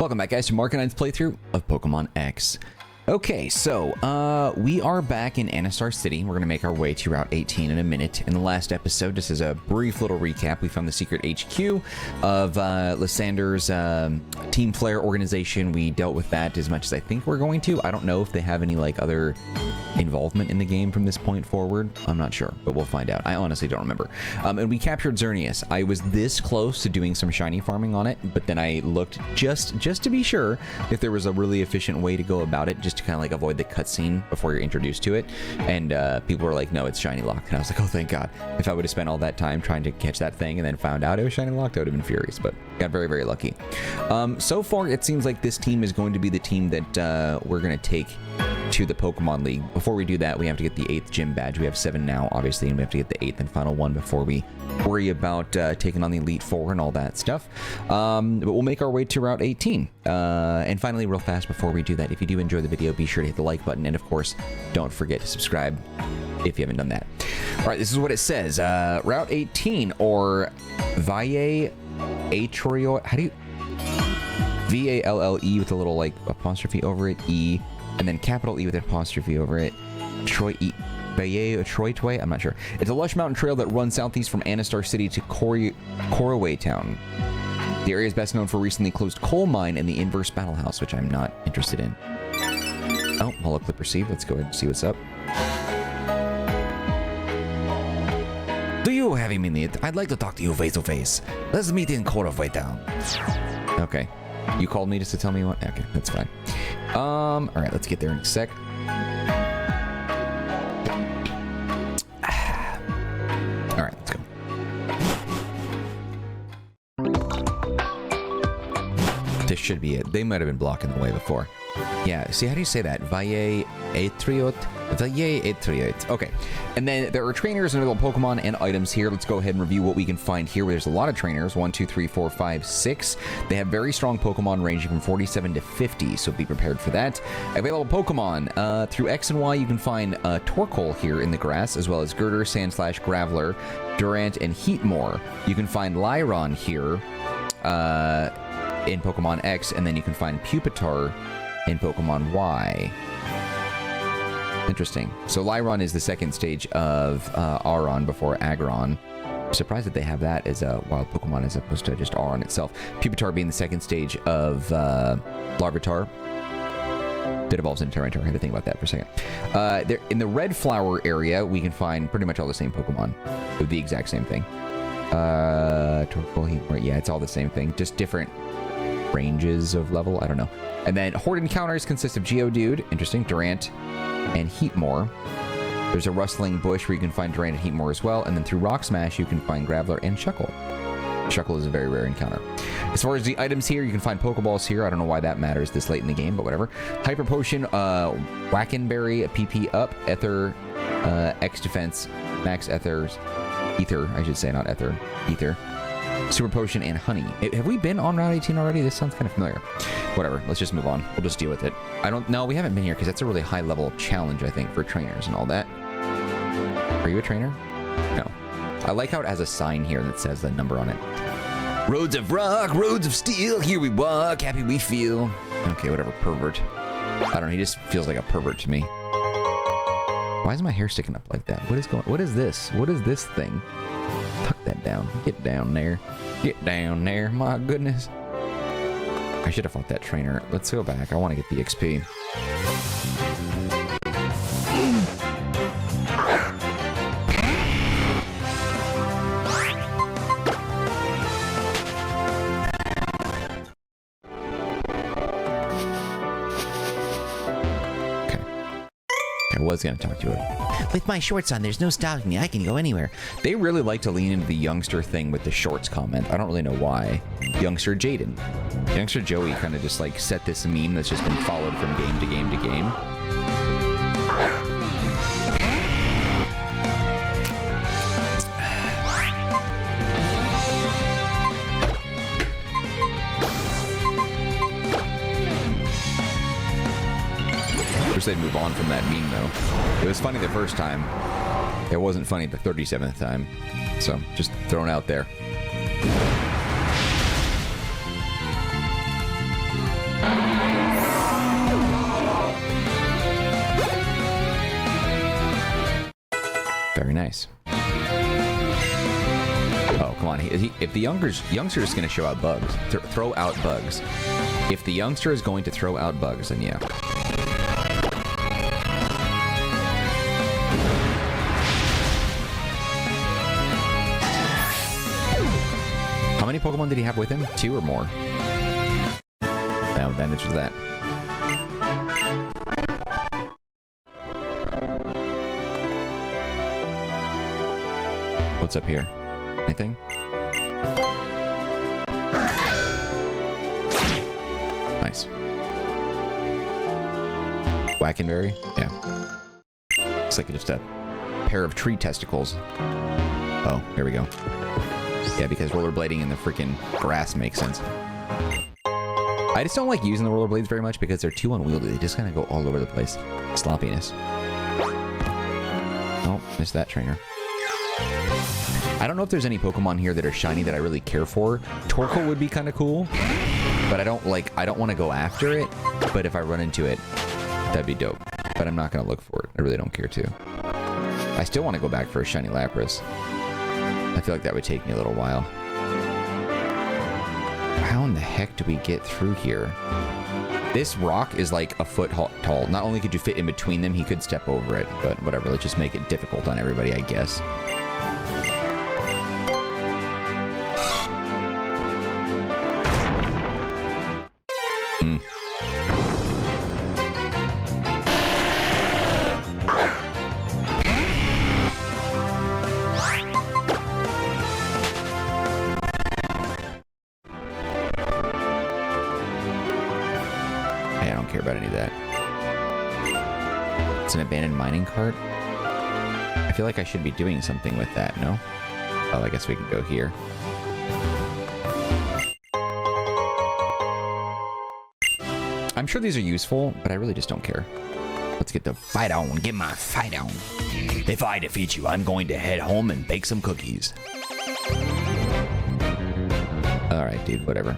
Welcome back, guys, to Marcanine's playthrough of Pokemon X. Okay, so we are back in Anastar City. We're going to make our way to Route 18 in a minute. In the last episode, just as a brief little recap, we found the secret HQ of Lysander's Team Flare organization. We dealt with that as much as I think we're going to. I don't know if they have any like other involvement in the game from this point forward. I'm not sure, but we'll find out. I honestly don't remember. And we captured Xerneas. I was this close to doing some shiny farming on it, but then I looked just to be sure if there was a really efficient way to go about it, just to kind of like avoid the cutscene before you're introduced to it. And people were like, no, it's shiny locked. And I was like, oh, thank God. If I would have spent all that time trying to catch that thing and then found out it was shiny locked, I would have been furious, but got very, very lucky. So far, it seems like this team is going to be the team that we're going to take to the Pokemon League. Before we do that, we have to get the 8th gym badge. We have 7 now, obviously, and we have to get the 8th and final one before we worry about taking on the Elite Four and all that stuff. But we'll make our way to Route 18. And finally, real fast before we do that, if you do enjoy the video, be sure to hit the like button, and of course, don't forget to subscribe if you haven't done that. All right, this is what it says. Route 18, or Valle Atrio. How do you... V-A-L-L-E with a little, like, apostrophe over it, E, and then capital E with an apostrophe over it. Troy E. Baye, Troitway? I'm not sure. It's a lush mountain trail that runs southeast from Anastar City to Couriway Town. The area is best known for a recently closed coal mine and the inverse battle house, which I'm not interested in. Oh, holo clip received. Let's go ahead and see what's up. Do you have a minute? I'd like to talk to you face to face. Let's meet in Couriway Town. Okay. You called me just to tell me what? Okay, that's fine. All right, let's get there in a sec. All right, let's go. This should be it. They might have been blocking the way before. Yeah, see, how do you say that? Valle Atriot? Valle Atriot. Okay. And then there are trainers and little Pokemon and items here. Let's go ahead and review what we can find here. There's a lot of trainers. 1, 2, 3, 4, 5, 6. They have very strong Pokemon ranging from 47 to 50, so be prepared for that. Available Pokemon. Through X and Y, you can find Torkoal here in the grass, as well as Girder, Sandslash, Graveler, Durant, and Heatmore. You can find Lyron here in Pokemon X, and then you can find Pupitar in Pokemon Y. Interesting. So Lyron is the second stage of Aron before Aggron. I'm surprised that they have that as a wild Pokemon as opposed to just Aron itself. Pupitar being the second stage of Larvitar. That evolves into Tyranitar. I had to think about that for a second. There, in the Red Flower area, we can find pretty much all the same Pokemon. With the exact same thing. Torkoal, yeah, it's all the same thing. Just different ranges of level. I don't know. And then Horde encounters consist of Geodude, interesting, Durant, and Heatmore. There's a rustling bush where you can find Durant and Heatmore as well. And then through Rock Smash, you can find Graveler and Shuckle. Shuckle is a very rare encounter. As far as the items here, you can find Pokeballs here. I don't know why that matters this late in the game, but whatever. Hyper Potion, Wackenberry, PP up, Ether, X Defense, Max Ether, I should say, not Ether, Ether. Super Potion, and Honey. Have we been on Route 18 already? This sounds kind of familiar. Whatever, let's just move on. We'll just deal with it. No, we haven't been here because that's a really high level challenge, I think, for trainers and all that. Are you a trainer? No. I like how it has a sign here that says the number on it. Roads of rock, roads of steel, here we walk, happy we feel. Okay, whatever, pervert. I don't know, he just feels like a pervert to me. Why is my hair sticking up like that? What is this? What is this thing? Tuck that down. Get down there. Get down there. My goodness. I should have fought that trainer. Let's go back. I want to get the XP. I was going to talk to it. With my shorts on, there's no stopping me. I can go anywhere. They really like to lean into the youngster thing with the shorts comment. I don't really know why. Youngster Jaden. Youngster Joey kind of just like set this meme that's just been followed from game to game to game. They'd move on from that meme though. It was funny the first time. It wasn't funny the 37th time. So just thrown out there. Nice. Oh, come on. If the youngster is going to show out bugs, throw out bugs. If the youngster is going to throw out bugs, then yeah. How many Pokemon did he have with him? 2 or more? No, that answers that. What's up here? Anything? Nice. Wackenberry? Yeah. Looks like just a pair of tree testicles. Oh, here we go. Yeah, because rollerblading in the freaking grass makes sense. I just don't like using the rollerblades very much because they're too unwieldy. They just kind of go all over the place. Sloppiness. Oh, missed that trainer. I don't know if there's any Pokemon here that are shiny that I really care for. Torkoal would be kind of cool, but I don't want to go after it. But if I run into it, that'd be dope. But I'm not going to look for it. I really don't care to. I still want to go back for a shiny Lapras. I feel like that would take me a little while. How in the heck do we get through here? This rock is like a foot tall. Not only could you fit in between them, he could step over it. But whatever, let's just make it difficult on everybody, I guess. An abandoned mining cart? I feel like I should be doing something with that, no? Oh, I guess we can go here. I'm sure these are useful, but I really just don't care. Let's get the fight on. Get my fight on. If I defeat you, I'm going to head home and bake some cookies. Alright, dude, whatever.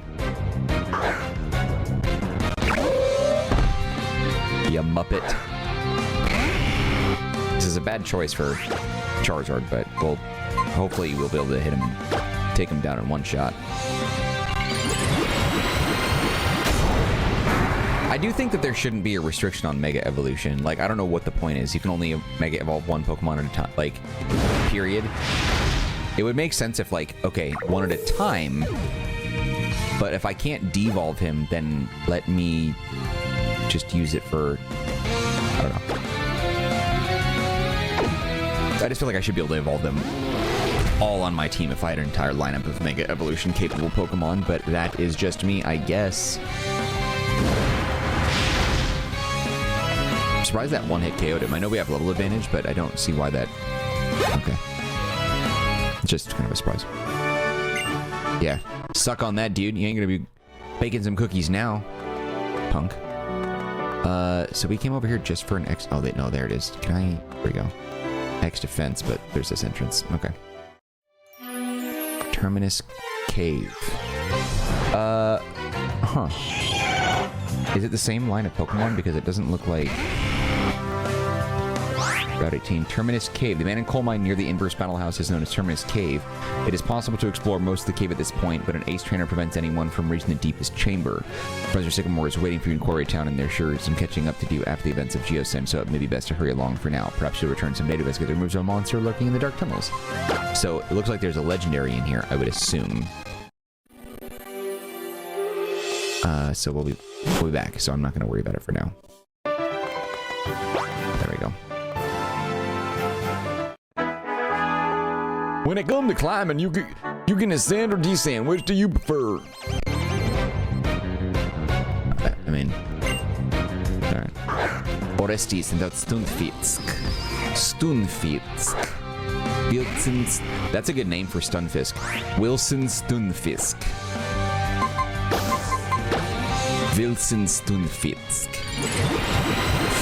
You muppet. This is a bad choice for Charizard, but we'll hopefully we'll be able to hit him, take him down in one shot. I do think that there shouldn't be a restriction on Mega Evolution. Like, I don't know what the point is. You can only Mega Evolve one Pokemon at a time, like, period. It would make sense if, like, okay, one at a time, but if I can't devolve him, then let me just use it for, I don't know. I just feel like I should be able to evolve them all on my team if I had an entire lineup of Mega Evolution capable Pokemon, but that is just me, I guess. I'm surprised that one hit KO'd him. I know we have level advantage, but I don't see why that... Okay. It's just kind of a surprise. Yeah. Suck on that, dude. You ain't gonna be baking some cookies now, punk. So we came over here just for an X... Oh, no, there it is. Can I... There we go. X defense, but there's this entrance. Okay. Terminus Cave. Huh. Is it the same line of Pokemon? Because it doesn't look like... Route 18. Terminus Cave. The abandoned coal mine near the inverse battle house is known as Terminus Cave. It is possible to explore most of the cave at this point, but an ace trainer prevents anyone from reaching the deepest chamber. Professor Sycamore is waiting for you in Couriway Town, and there's sure some catching up to do after the events of Geosim, so it may be best to hurry along for now. Perhaps you'll return someday to investigate the removes of a monster lurking in the dark tunnels. So it looks like there's a legendary in here, I would assume. So we'll be back, so I'm not going to worry about it for now. There we go. When it comes to climbing, you can ascend or descend. Which do you prefer? I mean, alright. Orestes and that Stunfisk. Wilson's. That's a good name for Stunfisk. Wilson Stunfisk. Wilson Stunfisk.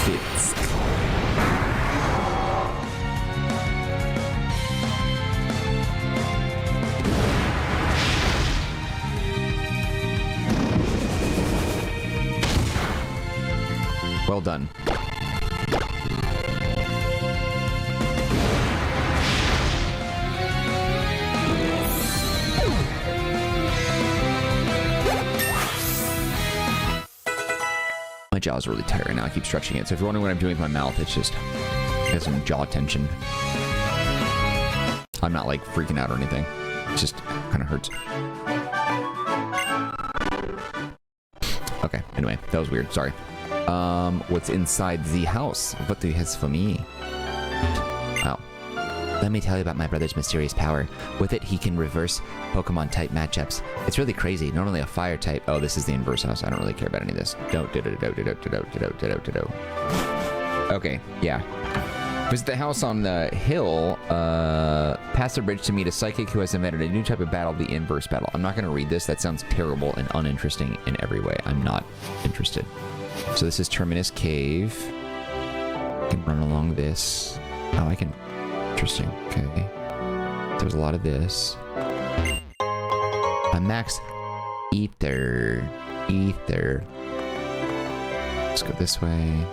Fisk. Well done. jaw's really tight right now. I keep stretching it. So if you're wondering what I'm doing with my mouth, it's just I got some jaw tension. I'm not like freaking out or anything. It just kind of hurts. Okay, anyway, that was weird. Sorry. What's inside the house? What do you have for me? Oh. Let me tell you about my brother's mysterious power. With it, he can reverse Pokemon type matchups. It's really crazy. Normally a fire type. Oh, this is the inverse house. I don't really care about any of this. Okay, yeah. Visit the house on the hill. Pass the bridge to meet a psychic who has invented a new type of battle, the inverse battle. I'm not going to read this. That sounds terrible and uninteresting in every way. I'm not interested. So this is Terminus Cave. I can run along this. Oh, I can... Interesting. Okay. There's a lot of this. I'm max ether. Ether. Let's go this way.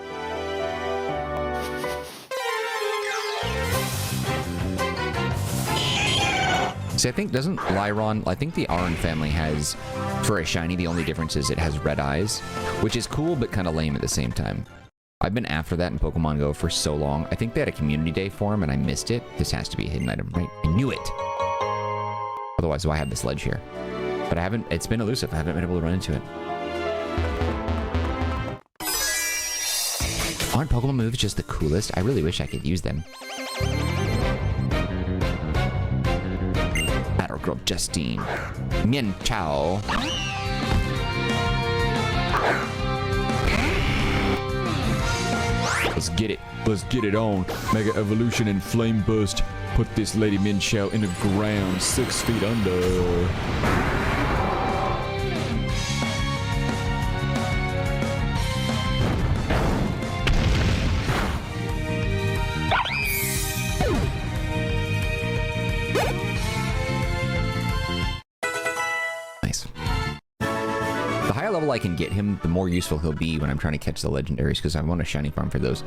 See, I think, doesn't Lyron... I think the Aron family has, for a shiny, the only difference is it has red eyes, which is cool, but kind of lame at the same time. I've been after that in Pokemon Go for so long. I think they had a community day for him, and I missed it. This has to be a hidden item, right? I knew it! Otherwise, why have this ledge here? But I haven't... It's been elusive. I haven't been able to run into it. Aren't Pokemon moves just the coolest? I really wish I could use them. Battle Girl Justine. Mian Chao. Let's get it. Let's get it on. Mega Evolution and Flame Burst. Put this Lady Minchow in the ground 6 feet under. Nice. The higher level I can get him, the more useful he'll be when I'm trying to catch the legendaries, because I want a shiny farm for those.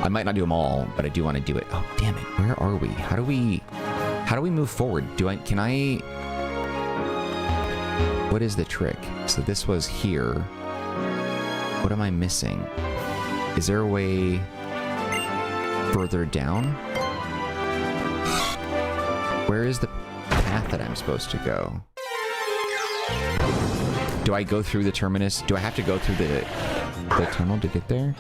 I might not do them all, but I do want to do it. Oh, damn it. Where are we? How do we move forward? Can I... What is the trick? So this was here. What am I missing? Is there a way further down? Where is the path that I'm supposed to go? Do I go through the terminus? Do I have to go through the tunnel to get there?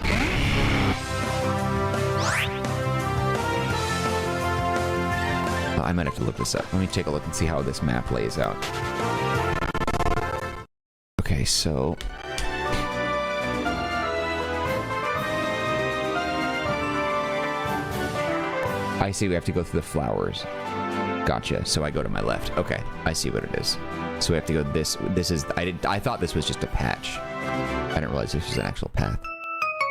I might have to look this up. Let me take a look and see how this map lays out. Okay, so... I see we have to go through the flowers. Gotcha. So I go to my left. Okay, I see what it is. So we have to go this. This is... I thought this was just a patch. I didn't realize this was an actual path.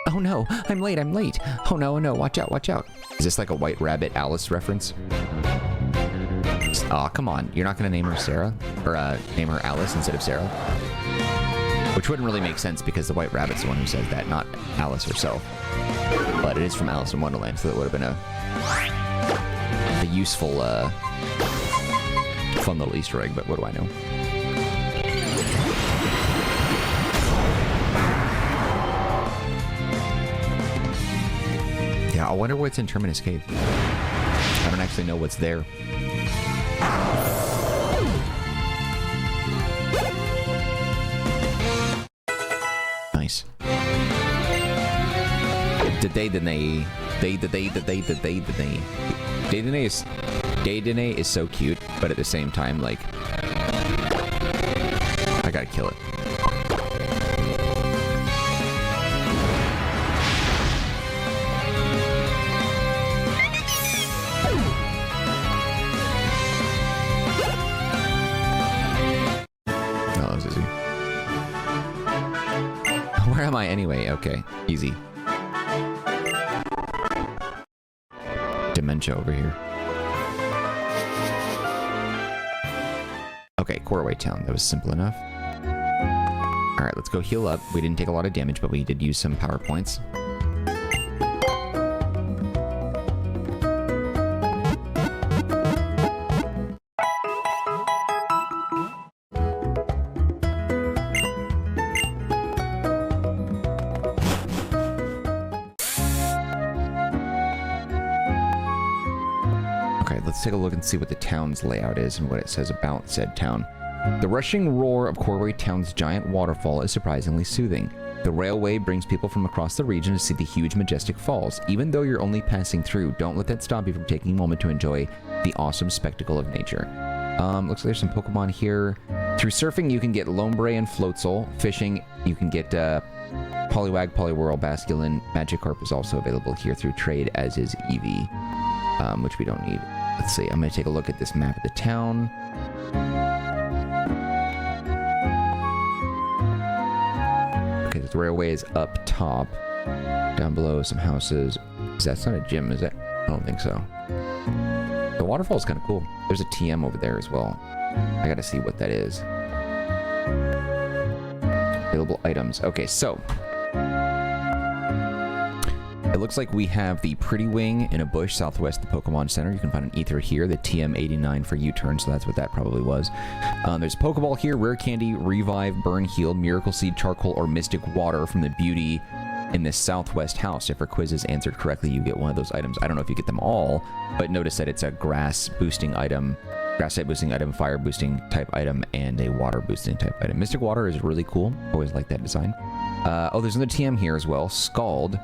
Oh no, I'm late, I'm late. Oh no, oh no, watch out, watch out. Is this like a White Rabbit Alice reference? Aw, oh, come on. You're not going to name her Sarah? Or name her Alice instead of Sarah? Which wouldn't really make sense because the White Rabbit's the one who says that, not Alice herself. But it is from Alice in Wonderland, so that would have been a useful, fun little Easter egg, but what do I know? Yeah, I wonder what's in Terminus Cave. I don't actually know what's there. Nice. Dedenne is so cute, but at the same time, like, I gotta kill it. Where am I anyway? Okay, easy. Dementia over here. Okay, Couriway Town. That was simple enough. Alright, let's go heal up. We didn't take a lot of damage, but we did use some power points. let's take a look and see what the town's layout is and what it says about said town. The rushing roar of Couriway Town's giant waterfall is surprisingly soothing. The railway brings people from across the region to see the huge, majestic falls. Even though you're only passing through, don't let that stop you from taking a moment to enjoy the awesome spectacle of nature. Looks like there's some Pokemon here. Through surfing, you can get Lombre and Floatzel. Fishing, you can get Poliwag, Poliwhirl, Basculin. Magikarp is also available here through trade, as is Eevee, which we don't need. Let's see, I'm going to take a look at this map of the town. Okay, the railway is up top. Down below, some houses. That's not a gym, is it? I don't think so. The waterfall is kind of cool. There's a TM over there as well. I gotta see what that is. Available items. Okay, so it looks like we have the Pretty Wing in a bush southwest of the Pokemon Center. You can find an Ether here, the TM89 for U-turn, so that's what that probably was. There's a Pokeball here, Rare Candy, Revive, Burn, Heal, Miracle Seed, Charcoal, or Mystic Water from the Beauty in this southwest house. If her quiz is answered correctly, you get one of those items. I don't know if you get them all, but notice that it's a grass boosting item, grass type boosting item, fire boosting type item, and a water boosting type item. Mystic Water is really cool. Always like that design. Oh, there's another TM here as well. Scald,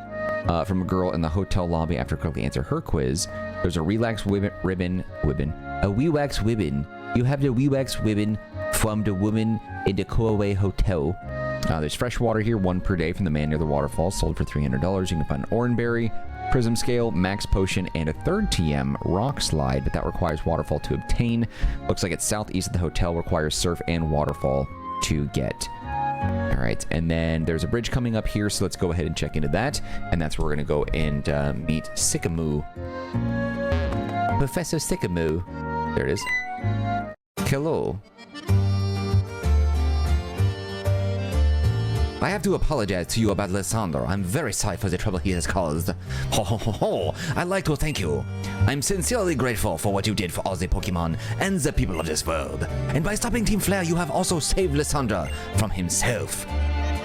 from a girl in the hotel lobby after correctly answer her quiz. There's a Relax Ribbon. A Weewax Ribbon. You have the Weewax Ribbon from the woman in the Couriway Hotel. There's fresh water here, 1 per day from the man near the waterfall, sold for $300. You can find an Oranberry, Prism Scale, Max Potion, and a third TM, Rock Slide, but that requires Waterfall to obtain. Looks like it's southeast of the hotel, requires Surf and Waterfall to get. Alright, and then there's a bridge coming up here, so let's go ahead and check into that, and that's where we're going to go and meet Sycamore. Professor Sycamore. There it is. Hello. I have to apologize to you about Lysandre. I'm very sorry for the trouble he has caused. Ho ho ho ho! I'd like to thank you. I'm sincerely grateful for what you did for all the Pokemon and the people of this world. And by stopping Team Flare, you have also saved Lysandre from himself.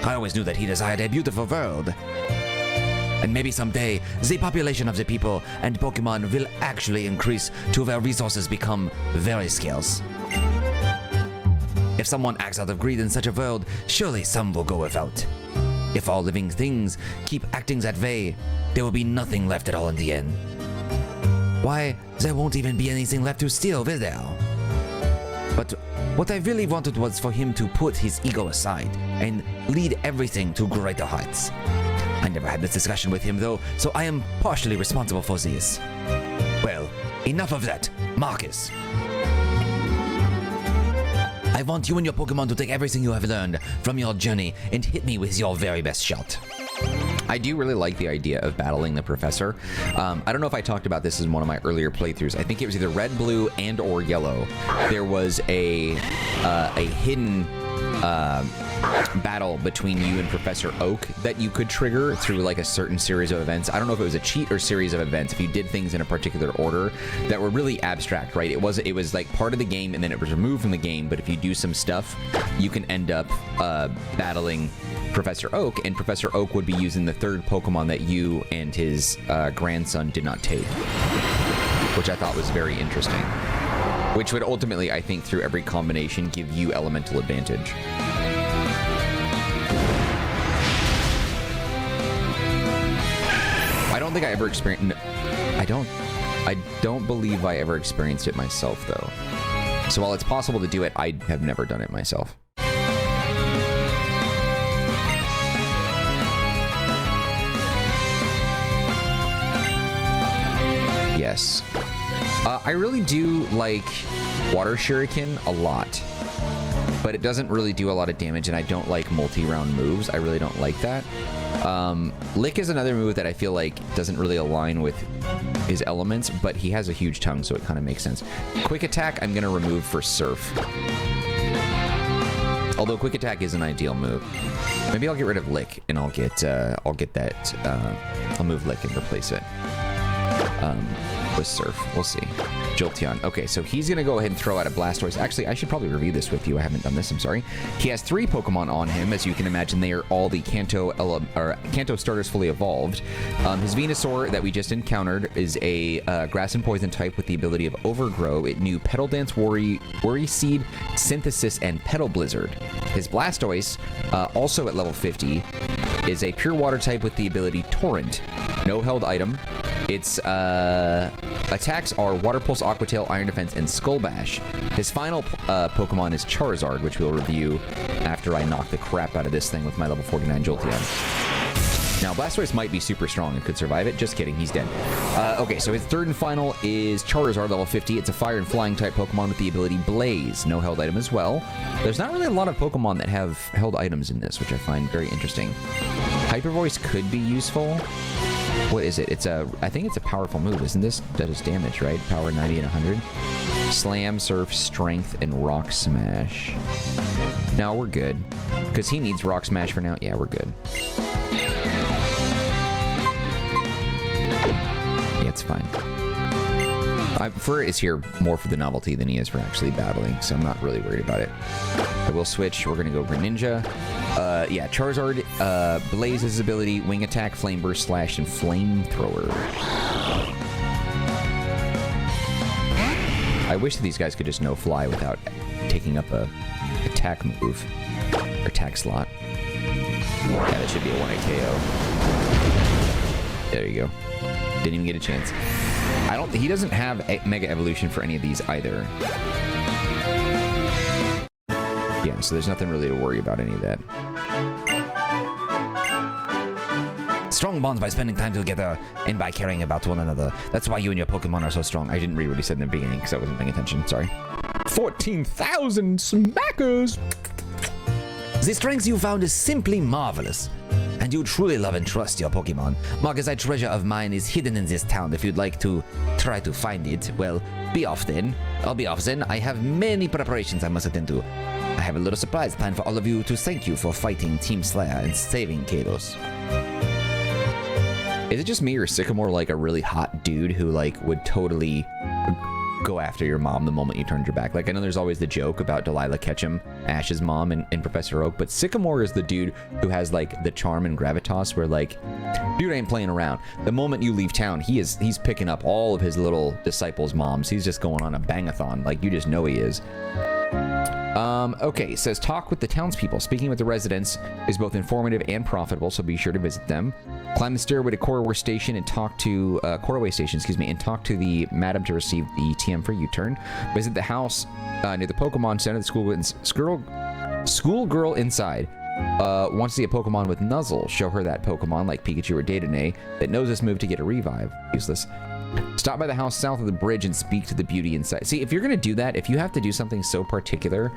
I always knew that he desired a beautiful world. And maybe someday, the population of the people and Pokemon will actually increase to where resources become very scarce. If someone acts out of greed in such a world, surely some will go without. If all living things keep acting that way, there will be nothing left at all in the end. Why, there won't even be anything left to steal, will there? But what I really wanted was for him to put his ego aside and lead everything to greater heights. I never had this discussion with him though, so I am partially responsible for this. Well, enough of that. Marcus. I want you and your Pokemon to take everything you have learned from your journey and hit me with your very best shot. I do really like the idea of battling the professor. I don't know if I talked about this in one of my earlier playthroughs. I think it was either red, blue, and or yellow. There was a hidden battle between you and Professor Oak that you could trigger through like a certain series of events. I don't know if it was a cheat or series of events if you did things in a particular order that were really abstract, right? It was like part of the game and then it was removed from the game, but if you do some stuff, you can end up battling Professor Oak, and Professor Oak would be using the third Pokemon that you and his grandson did not take, which I thought was very interesting. Which would ultimately, I think, through every combination, give you elemental advantage. I don't think I ever experienced... I don't believe I ever experienced it myself, though. So while it's possible to do it, I have never done it myself. Yes. I really do like Water Shuriken a lot, but it doesn't really do a lot of damage, and I don't like multi-round moves. I really don't like that. Lick is another move that I feel like doesn't really align with his elements, but he has a huge tongue, so it kind of makes sense. Quick Attack, I'm going to remove for Surf. Although Quick Attack is an ideal move. Maybe I'll get rid of Lick, and I'll get that, I'll move Lick and replace it with Surf. We'll see. Jolteon. Okay, so he's going to go ahead and throw out a Blastoise. Actually, I should probably review this with you. I haven't done this. I'm sorry. He has 3 Pokemon on him. As you can imagine, they are all the Kanto starters fully evolved. His Venusaur that we just encountered is a Grass and Poison type with the ability of Overgrow. It knew Petal Dance, Worry Seed, Synthesis, and Petal Blizzard. His Blastoise, also at level 50, is a Pure Water type with the ability Torrent. No held item. Its attacks are Water Pulse, Aqua Tail, Iron Defense, and Skull Bash. His final Pokemon is Charizard, which we'll review after I knock the crap out of this thing with my level 49 Jolteon. Now, Blastoise might be super strong and could survive it. Just kidding, he's dead. Okay, so his third and final is Charizard, level 50. It's a Fire and Flying type Pokemon with the ability Blaze. No held item as well. There's not really a lot of Pokemon that have held items in this, which I find very interesting. Hyper Voice could be useful. What is it? I think it's a powerful move, isn't this? That is damage, right? Power 90 and 100. Slam, Surf, Strength, and Rock Smash. No, we're good. Because he needs Rock Smash for now. Yeah, we're good. Yeah, it's fine. Fur is here more for the novelty than he is for actually battling, so I'm not really worried about it. I will switch. We're going to go for Ninja. Yeah, Charizard blazes his ability, Wing Attack, Flame Burst, Slash, and Flamethrower. I wish that these guys could just no fly without taking up a attack move or attack slot. Yeah, that should be a 1-hit KO. There you go. Didn't even get a chance. He doesn't have a Mega Evolution for any of these either. Yeah, so there's nothing really to worry about any of that. Strong bonds by spending time together and by caring about one another. That's why you and your Pokemon are so strong. I didn't read what he said in the beginning because I wasn't paying attention. Sorry. 14,000 smackers! The strength you found is simply marvelous. And you truly love and trust your Pokemon. Marcus, treasure of mine is hidden in this town. If you'd like to try to find it, well, be off then. I'll be off then. I have many preparations I must attend to. I have a little surprise planned for all of you to thank you for fighting Team Slayer and saving Kalos. Is it just me or Sycamore like a really hot dude who like would totally go after your mom the moment you turned your back? Like, I know there's always the joke about Delilah Ketchum, Ash's mom in Professor Oak, but Sycamore is the dude who has like the charm and gravitas where like, dude ain't playing around. The moment you leave town, he's picking up all of his little disciples' moms. He's just going on a bangathon. Like, you just know he is. Okay, it says talk with the townspeople. Speaking with the residents is both informative and profitable, so be sure to visit them. Climb the stairway to Couriway Station and talk to Couriway Station, and talk to the madam to receive the TM for U-turn. Visit the house near the Pokemon Center. The schoolgirl inside wants to see a Pokemon with Nuzzle. Show her that Pokemon, like Pikachu or Dedenne, that knows this move to get a revive. Useless. Stop by the house south of the bridge and speak to the beauty inside. See, if you're going to do that, if you have to do something so particular,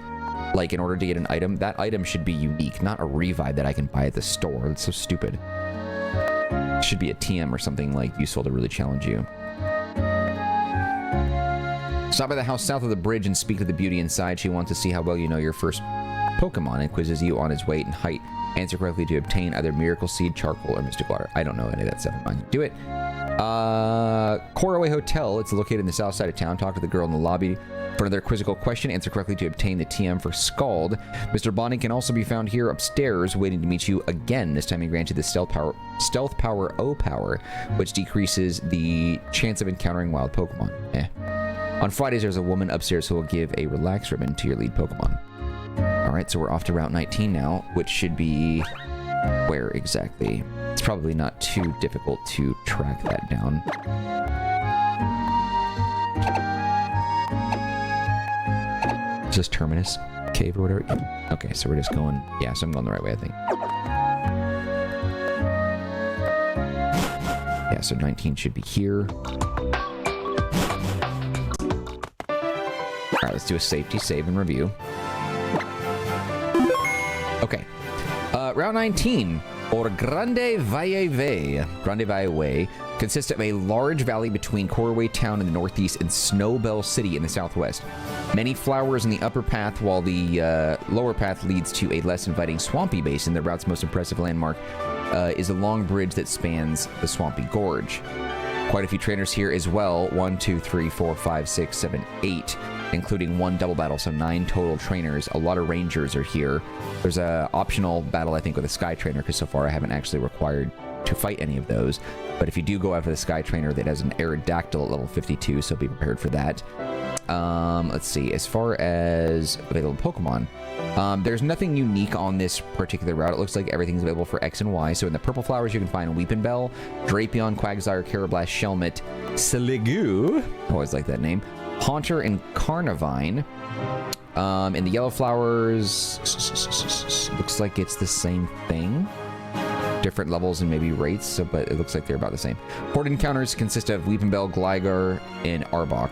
like in order to get an item, that item should be unique, not a revive that I can buy at the store. That's so stupid. It should be a TM or something like useful to really challenge you. Stop by the house south of the bridge and speak to the beauty inside. She wants to see how well you know your first Pokemon and quizzes you on its weight and height. Answer correctly to obtain either Miracle Seed, Charcoal, or Mystic Water. I don't know any of that stuff. Do it. Couriway Hotel. It's located in the south side of town. Talk to the girl in the lobby for another quizzical question. Answer correctly to obtain the TM for Scald. Mr. Bonding can also be found here upstairs waiting to meet you again. This time he grants you the Stealth Power O Power, which decreases the chance of encountering wild Pokemon. On Fridays, there's a woman upstairs who will give a Relax Ribbon to your lead Pokemon. Alright, so we're off to Route 19 now, which should be... where exactly? It's probably not too difficult to track that down. Is this Terminus Cave or whatever? Okay, so we're just going... yeah, so I'm going the right way, I think. Yeah, so 19 should be here. Alright, let's do a safety save and review. Okay. Route 19, or Grande Valle Way, consists of a large valley between Couriway Town in the northeast and Snowbell City in the southwest. Many flowers in the upper path, while the lower path leads to a less inviting swampy basin. The route's most impressive landmark is a long bridge that spans the swampy gorge. Quite a few trainers here as well. 1, 2, 3, 4, 5, 6, 7, 8, including 1 double battle, so 9 total trainers. A lot of rangers are here. There's a optional battle, I think, with a sky trainer, because so far I haven't actually required to fight any of those. But if you do go after the sky trainer, that has an Aerodactyl at level 52, so be prepared for that. Let's see, as far as available Pokemon, there's nothing unique on this particular route. It looks like everything's available for X and Y. So in the purple flowers, you can find Weepinbell, Drapion, Quagsire, Carablast, Shelmet, Sliggoo, I always like that name, Haunter, and Carnivine. In the yellow flowers, looks like it's the same thing. Different levels and maybe rates, so, but it looks like they're about the same. Horde encounters consist of Weepinbell, Gligar, and Arbok.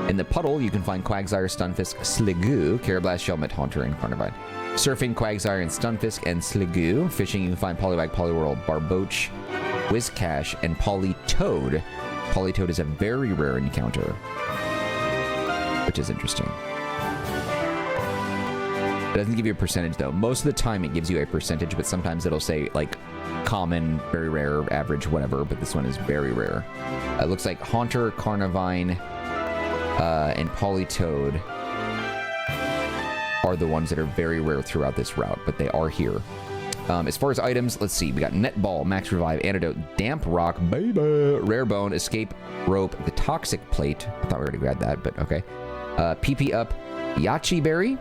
In the puddle, you can find Quagsire, Stunfisk, Sliggoo, Carablast, Shelmet, Haunter, and Carnivine. Surfing, Quagsire, and Stunfisk, and Sliggoo. Fishing, you can find Poliwag, Poliwhirl, Barboach, Whiscash, and Politoed. Politoed is a very rare encounter, which is interesting. It doesn't give you a percentage, though. Most of the time, it gives you a percentage, but sometimes it'll say, like, common, very rare, average, whatever, but this one is very rare. It looks like Haunter, Carnivine, and Politoed are the ones that are very rare throughout this route, but they are here. As far as items, let's see. We got Net Ball, Max Revive, Antidote, Damp Rock, Baby, Rare Bone, Escape Rope, the Toxic Plate. I thought we already grabbed that, but okay. PP Up, Yachi Berry,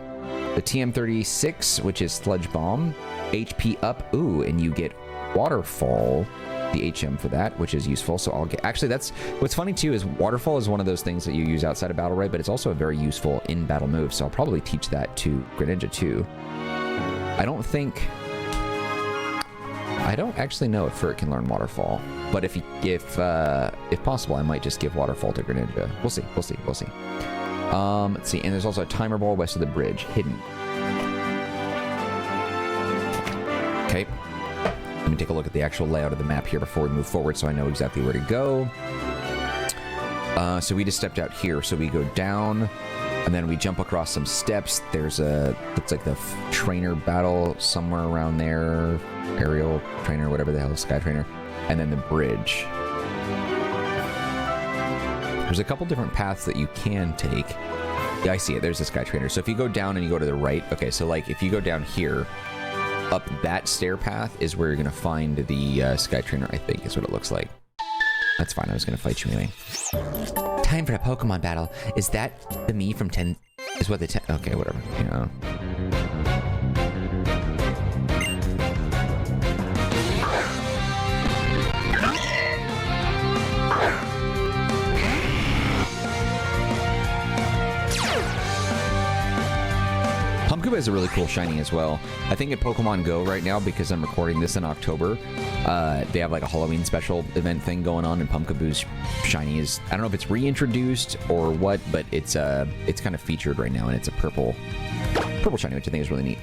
the TM36, which is Sludge Bomb, HP Up, ooh, and you get Waterfall, the HM for that, which is useful. So I'll get, actually, that's what's funny too, is Waterfall is one of those things that you use outside of battle, right? But it's also a very useful in battle move, so I'll probably teach that to Greninja too. I don't actually know if Furt can learn Waterfall, but if possible, I might just give Waterfall to Greninja. We'll see. Let's see, and there's also a timer ball west of the bridge, hidden. Okay. Let me take a look at the actual layout of the map here before we move forward so I know exactly where to go. So we just stepped out here. So we go down, and then we jump across some steps. There's looks like the trainer battle somewhere around there. Aerial trainer, whatever the hell, sky trainer. And then the bridge. There's a couple different paths that you can take. Yeah, I see it. There's the sky trainer. So if you go down and you go to the right, okay, so like if you go down here, up that stair path is where you're going to find the sky trainer, I think, is what it looks like. That's fine. I was going to fight you anyway. Time for a Pokemon battle. Is that the me from 10? Is what the 10? Okay, whatever. You know. Pumpkaboo is a really cool shiny as well. I think at Pokemon Go right now, because I'm recording this in October, they have like a Halloween special event thing going on, and Pumpkaboo's shiny is, I don't know if it's reintroduced or what, but it's kind of featured right now, and it's a purple shiny, which I think is really neat.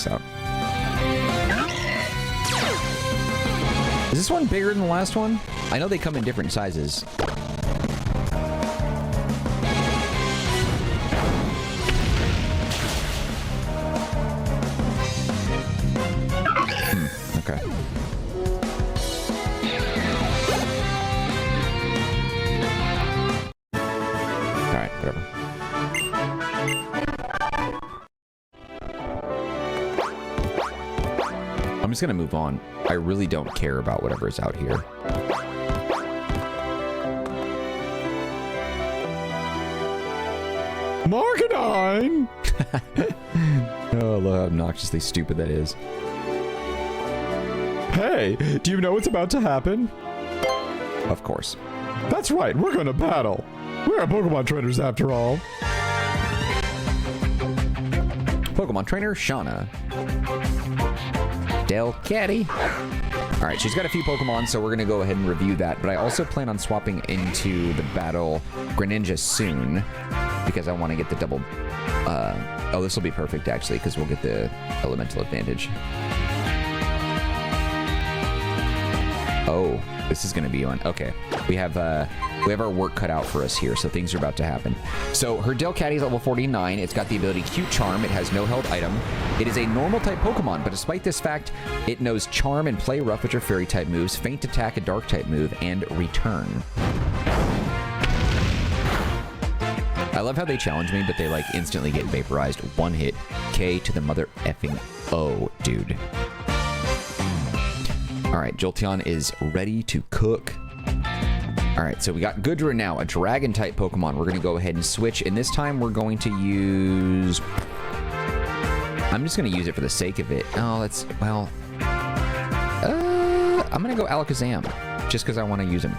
Out. Is this one bigger than the last one? I know they come in different sizes. Okay. All right, whatever. I'm just gonna move on. I really don't care about whatever's out here. Marcanine! Oh, look how obnoxiously stupid that is. Hey, do you know what's about to happen? Of course. That's right, we're gonna battle. We're Pokemon trainers after all. Pokemon trainer Shauna. Delcatty. All right, she's got a few Pokemon, so we're going to go ahead and review that. But I also plan on swapping into the battle Greninja soon because I want to get the double... oh, this will be perfect, actually, because we'll get the elemental advantage. Oh, this is going to be one. Okay, we have our work cut out for us here, so things are about to happen. So her Delcatty is level 49. It's got the ability Cute Charm. It has no held item. It is a normal type Pokemon, but despite this fact, it knows Charm and Play Rough, which are fairy type moves, Feint Attack, a dark type move, and Return. I love how they challenge me, but they like instantly get vaporized. One hit, K to the mother effing O, dude. All right, Jolteon is ready to cook. All right, so we got Goodra now, a dragon-type Pokemon. We're going to go ahead and switch, and this time we're going to use... I'm just going to use it for the sake of it. Oh, that's... well... I'm going to go Alakazam, just because I want to use him.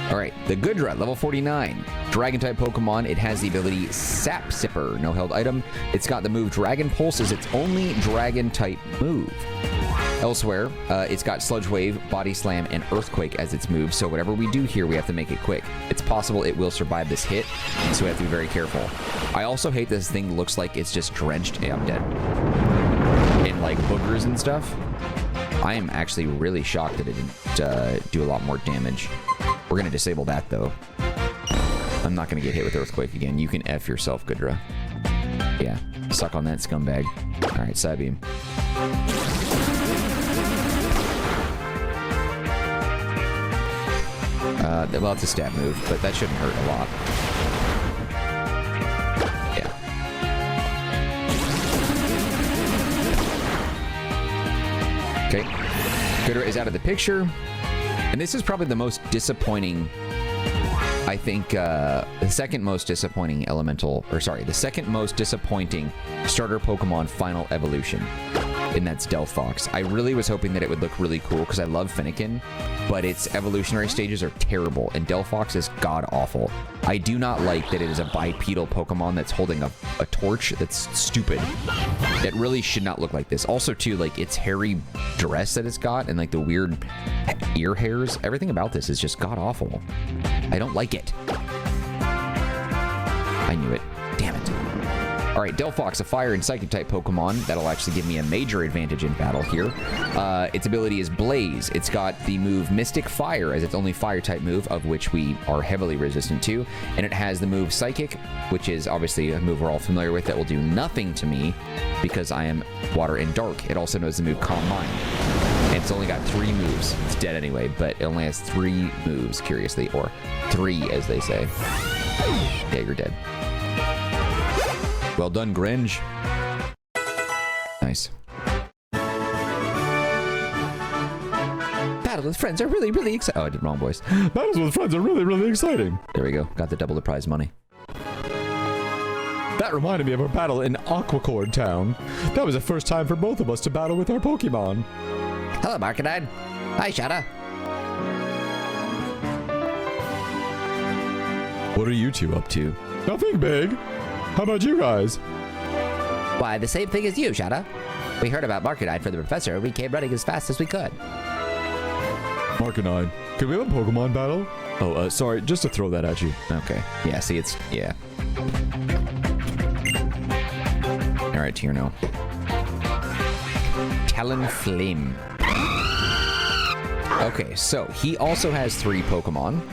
All right, the Goodra, level 49. Dragon-type Pokemon. It has the ability Sap Sipper, no held item. It's got the move Dragon Pulse as its only dragon-type move. Elsewhere, it's got Sludge Wave, Body Slam, and Earthquake as its moves, so whatever we do here, we have to make it quick. It's possible it will survive this hit, so we have to be very careful. I also hate this thing looks like it's just drenched. Yeah, I'm dead. In, like, boogers and stuff. I am actually really shocked that it didn't do a lot more damage. We're going to disable that, though. I'm not going to get hit with Earthquake again. You can F yourself, Goodra. Yeah, suck on that scumbag. All right, Psybeam. Well, it's a stab move, but that shouldn't hurt a lot. Yeah. Okay. Goodra is out of the picture. And this is probably the most disappointing, I think, the second most disappointing the second most disappointing starter Pokemon final evolution. And that's Delphox. I really was hoping that it would look really cool because I love Fennekin, but its evolutionary stages are terrible, and Delphox is god-awful. I do not like that it is a bipedal Pokemon that's holding a torch. That's stupid. It really should not look like this. Also, too, like, its hairy dress that it's got and, like, the weird ear hairs, everything about this is just god-awful. I don't like it. I knew it. Damn it. All right, Delphox, a fire and psychic type Pokemon. That'll actually give me a major advantage in battle here. Its ability is Blaze. It's got the move Mystic Fire as its only fire type move, of which we are heavily resistant to. And it has the move Psychic, which is obviously a move we're all familiar with that will do nothing to me because I am water and dark. It also knows the move Calm Mind. And it's only got 3 moves. It's dead anyway, but it only has 3 moves, curiously, or 3 as they say. Yeah, you're dead. Well done, Gringe. Nice. Battle with friends are really, really exciting. Oh, I did wrong voice. Battles with friends are really, really exciting. There we go. Got the double the prize money. That reminded me of our battle in Couriway Town. That was the first time for both of us to battle with our Pokemon. Hello, Marcanine. Hi, Shauna. What are you two up to? Nothing big. How about you guys? Why, the same thing as you, Shauna. We heard about Marcanine for the professor. We came running as fast as we could. Marcanine, can we have a Pokemon battle? Oh, sorry, just to throw that at you. Okay. Yeah, see, it's... yeah. All right, Tierno. Talonflame. Okay, so he also has 3 Pokemon.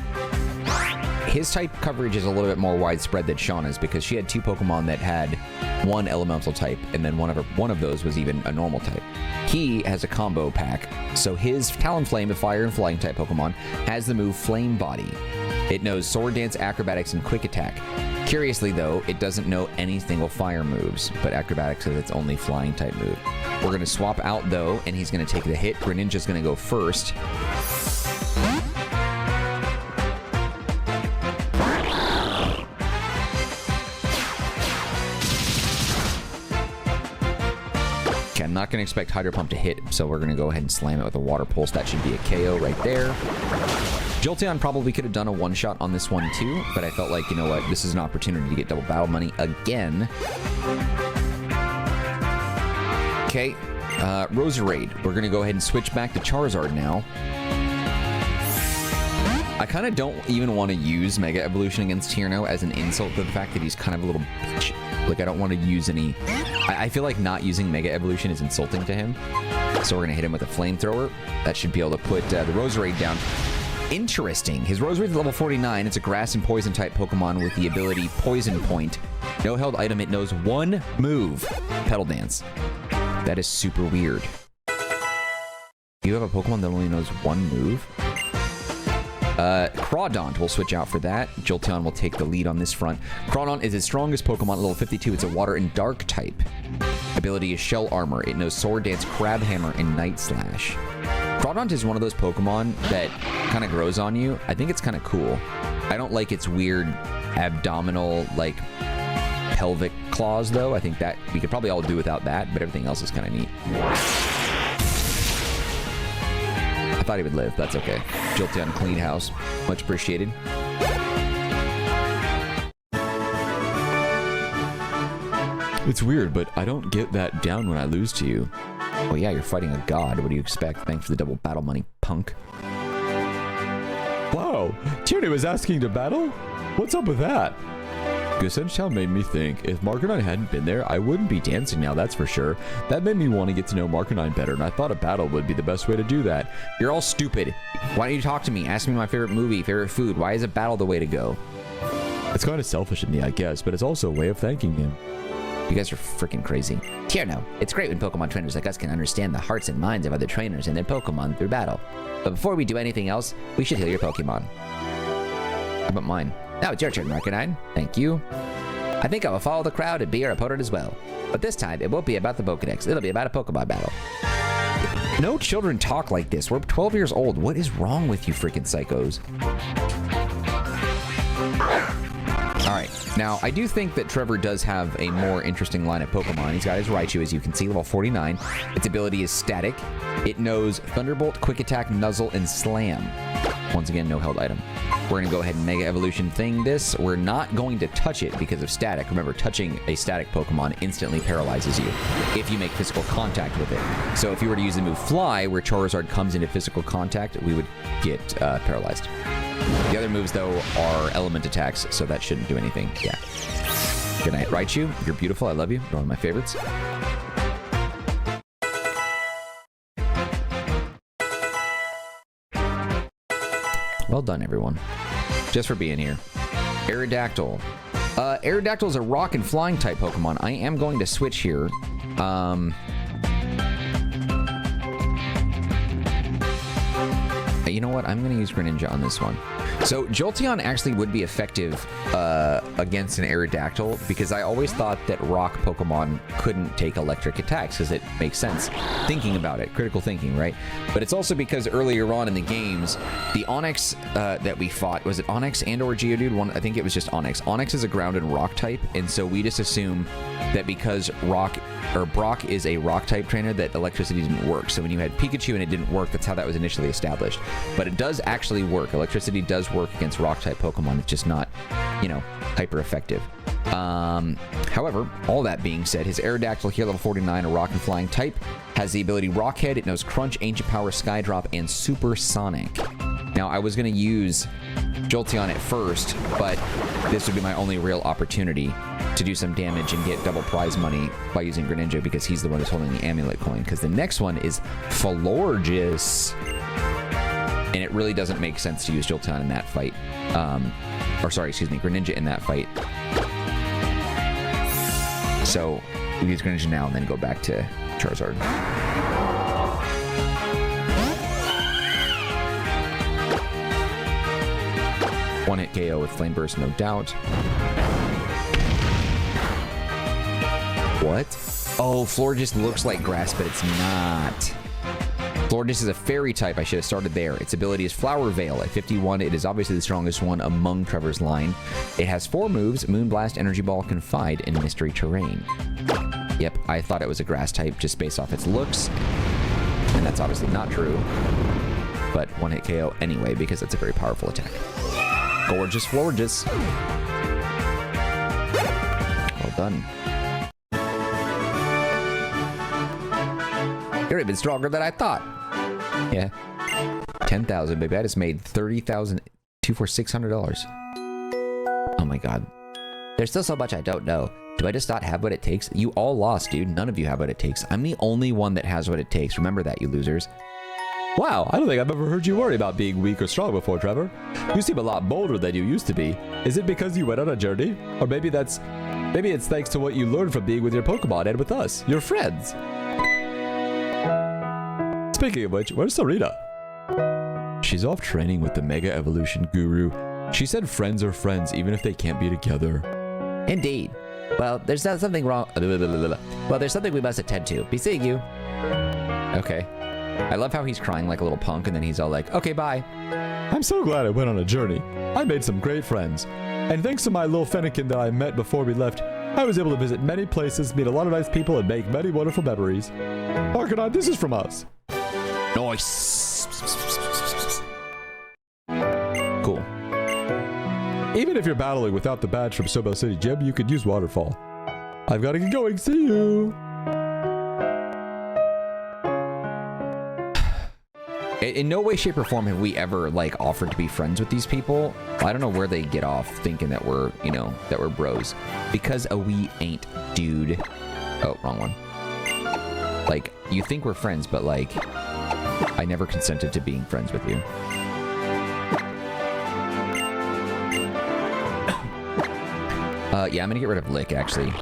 His type coverage is a little bit more widespread than Shauna's because she had 2 Pokemon that had 1 elemental type, and then one of those was even a normal type. He has a combo pack, so his Talonflame, a fire and flying type Pokemon, has the move Flame Body. It knows Sword Dance, Acrobatics, and Quick Attack. Curiously, though, it doesn't know any single fire moves, but Acrobatics is its only flying type move. We're going to swap out, though, and he's going to take the hit. Greninja's going to go first. I'm not going to expect Hydro Pump to hit, so we're going to go ahead and slam it with a Water Pulse. That should be a KO right there. Jolteon probably could have done a one-shot on this one too, but I felt like, you know what, this is an opportunity to get double battle money again. Okay, Roserade. We're going to go ahead and switch back to Charizard now. I kind of don't even want to use Mega Evolution against Tierno as an insult to the fact that he's kind of a little bitch. Like, I don't want to use any... I feel like not using Mega Evolution is insulting to him. So we're going to hit him with a Flamethrower. That should be able to put the Roserade down. Interesting. His Roserade is level 49. It's a Grass and Poison type Pokemon with the ability Poison Point. No held item. It knows one move. Petal Dance. That is super weird. You have a Pokemon that only knows one move? Crawdaunt will switch out for that. Jolteon will take the lead on this front. Crawdaunt is his strongest Pokemon at level 52. It's a Water and Dark type. Ability is Shell Armor. It knows Sword Dance, Crab Hammer, and Night Slash. Crawdaunt is one of those Pokemon that kind of grows on you. I think it's kind of cool. I don't like its weird abdominal, like, pelvic claws, though. I think that we could probably all do without that, but everything else is kind of neat. I thought he would live. That's okay. Jolteon clean house. Much appreciated. It's weird, but I don't get that down when I lose to you. Oh yeah, you're fighting a god. What do you expect? Thanks for the double battle money, punk. Wow, Tierno was asking to battle? What's up with that? Goosenge Town made me think, if Marcanine hadn't been there, I wouldn't be dancing now, that's for sure. That made me want to get to know Marcanine better, and I thought a battle would be the best way to do that. You're all stupid. Why don't you talk to me? Ask me my favorite movie, favorite food. Why is a battle the way to go? It's kind of selfish of me, I guess, but it's also a way of thanking him. You guys are freaking crazy. Tierno, it's great when Pokemon trainers like us can understand the hearts and minds of other trainers and their Pokemon through battle. But before we do anything else, we should heal your Pokemon. How about mine? Now it's your turn, Marcanine. Thank you. I think I will follow the crowd and be your opponent as well. But this time, it won't be about the Pokedex. It'll be about a Pokemon battle. No children talk like this. We're 12 years old. What is wrong with you freaking psychos? All right. Now, I do think that Trevor does have a more interesting line of Pokemon. He's got his Raichu, as you can see, level 49. Its ability is Static. It knows Thunderbolt, Quick Attack, Nuzzle, and Slam. Once again, no held item. We're going to go ahead and Mega Evolution thing this. We're not going to touch it because of Static. Remember, touching a Static Pokemon instantly paralyzes you if you make physical contact with it. So if you were to use the move Fly, where Charizard comes into physical contact, we would get paralyzed. The other moves, though, are element attacks, so that shouldn't do anything. Yeah. Good night, Raichu. You're beautiful. I love you. You're one of my favorites. Well done, everyone. Just for being here. Aerodactyl. Aerodactyl is a rock and flying type Pokemon. I am going to switch here. You know what? I'm going to use Greninja on this one. So Jolteon actually would be effective against an Aerodactyl because I always thought that rock Pokemon couldn't take electric attacks because it makes sense. Thinking about it, critical thinking, right? But it's also because earlier on in the games, the Onix that we fought, was it Onix and or Geodude? I think it was just Onix. Onix is a ground and rock type, and so we just assume that because Brock is a rock type trainer that electricity didn't work. So when you had Pikachu and it didn't work, that's how that was initially established. But it does actually work. Electricity does work against rock type Pokemon. It's just not, you know, hyper effective. However, all that being said, his Aerodactyl here, level 49, a rock and flying type, has the ability Rockhead. It knows Crunch, Ancient Power, Skydrop, and Supersonic. Now, I was going to use Jolteon at first, but this would be my only real opportunity to do some damage and get double prize money by using Greninja because he's the one who's holding the amulet coin. Because the next one is Florges. And it really doesn't make sense to use Jolteon in that fight. Greninja in that fight. So we use Greninja now and then go back to Charizard. One-hit KO with Flame Burst, no doubt. What? Oh, Florges looks like grass, but it's not. Florges is a fairy type. I should have started there. Its ability is Flower Veil. At 51, it is obviously the strongest one among Trevor's line. It has 4 moves: Moonblast, Energy Ball, Confide, and Mystery Terrain. Yep, I thought it was a grass type just based off its looks. And that's obviously not true. But one-hit KO anyway, because it's a very powerful attack. Gorgeous Florges. Well done. You're even stronger than I thought. Yeah. 10,000, baby. I just made 30,000 for $600. Oh my god. There's still so much I don't know. Do I just not have what it takes? You all lost, dude. None of you have what it takes. I'm the only one that has what it takes. Remember that, you losers. Wow, I don't think I've ever heard you worry about being weak or strong before, Trevor. You seem a lot bolder than you used to be. Is it because you went on a journey? Or maybe it's thanks to what you learned from being with your Pokemon and with us, your friends. Speaking of which, where's Serena? She's off training with the Mega Evolution Guru. She said friends are friends even if they can't be together. Indeed. Well, there's something wrong. Well, there's something we must attend to. Be seeing you. Okay. I love how he's crying like a little punk and then he's all like, okay, bye. I'm so glad I went on a journey. I made some great friends. And thanks to my little Fennekin that I met before we left, I was able to visit many places, meet a lot of nice people, and make many wonderful memories. Marcanine, this is from us. Nice. Cool. Even if you're battling without the badge from Sobel City Gym, you could use Waterfall. I've got to get going. See you. In no way, shape, or form have we ever, like, offered to be friends with these people. I don't know where they get off thinking that we're, you know, that we're bros. Because we ain't, dude. Oh, wrong one. Like, you think we're friends, but, like, I never consented to being friends with you. Yeah, I'm gonna get rid of Lick, actually.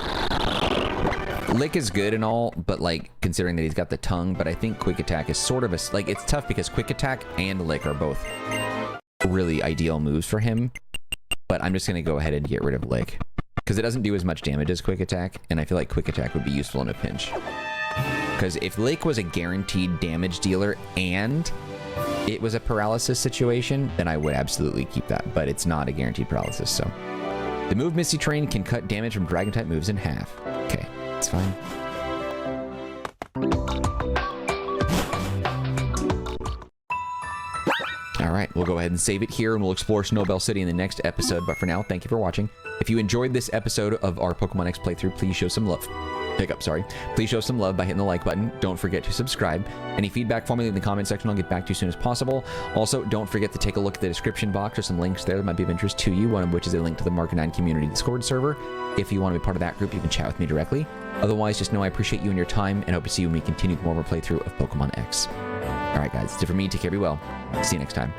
Lick is good and all, but like considering that he's got the tongue, but I think Quick Attack is sort of a, like, it's tough because Quick Attack and Lick are both really ideal moves for him, but I'm just gonna go ahead and get rid of Lick because it doesn't do as much damage as Quick Attack, and I feel like Quick Attack would be useful in a pinch. Because if Lick was a guaranteed damage dealer and it was a paralysis situation, then I would absolutely keep that, but it's not a guaranteed paralysis, so. The move Misty Train can cut damage from Dragon-type moves in half. Okay. It's fine. Alright, we'll go ahead and save it here and we'll explore Snowbell City in the next episode. But for now, thank you for watching. If you enjoyed this episode of our Pokemon X playthrough, please show some love. Please show some love by hitting the like button. Don't forget to subscribe. Any feedback for me in the comment section, I'll get back to you as soon as possible. Also, don't forget to take a look at the description box. There's some links there that might be of interest to you, one of which is a link to the Marcanine community Discord server. If you want to be part of that group, you can chat with me directly. Otherwise, just know I appreciate you and your time and hope to see you when we continue with more of our playthrough of Pokemon X. Alright guys, that's it for me. Take care, be well. See you next time.